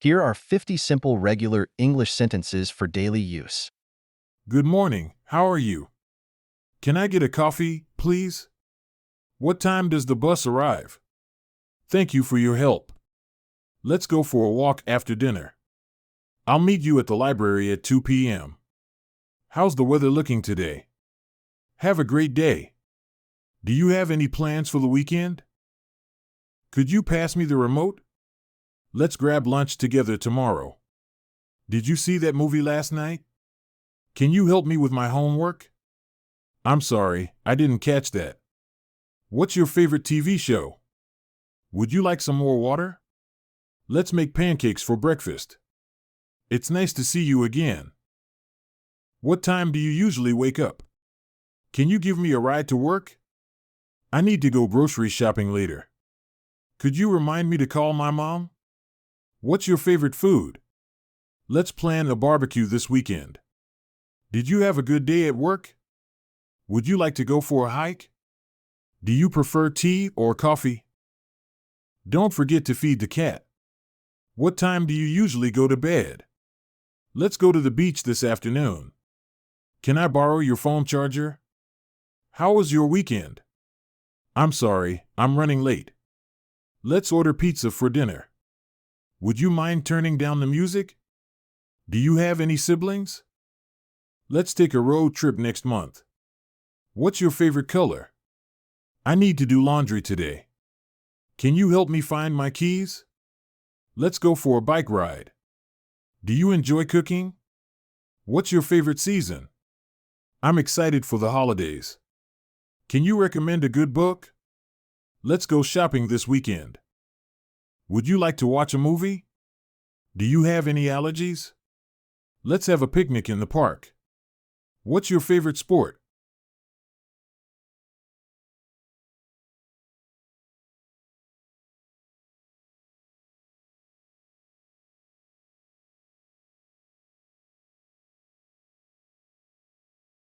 Here are 50 simple regular English sentences for daily use. Good morning. How are you? Can I get a coffee, please? What time does the bus arrive? Thank you for your help. Let's go for a walk after dinner. I'll meet you at the library at 2 p.m. How's the weather looking today? Have a great day. Do you have any plans for the weekend? Could you pass me the remote? Let's grab lunch together tomorrow. Did you see that movie last night? Can you help me with my homework? I'm sorry, I didn't catch that. What's your favorite TV show? Would you like some more water? Let's make pancakes for breakfast. It's nice to see you again. What time do you usually wake up? Can you give me a ride to work? I need to go grocery shopping later. Could you remind me to call my mom? What's your favorite food? Let's plan a barbecue this weekend. Did you have a good day at work? Would you like to go for a hike? Do you prefer tea or coffee? Don't forget to feed the cat. What time do you usually go to bed? Let's go to the beach this afternoon. Can I borrow your phone charger? How was your weekend? I'm sorry, I'm running late. Let's order pizza for dinner. Would you mind turning down the music? Do you have any siblings? Let's take a road trip next month. What's your favorite color? I need to do laundry today. Can you help me find my keys? Let's go for a bike ride. Do you enjoy cooking? What's your favorite season? I'm excited for the holidays. Can you recommend a good book? Let's go shopping this weekend. Would you like to watch a movie? Do you have any allergies? Let's have a picnic in the park. What's your favorite sport?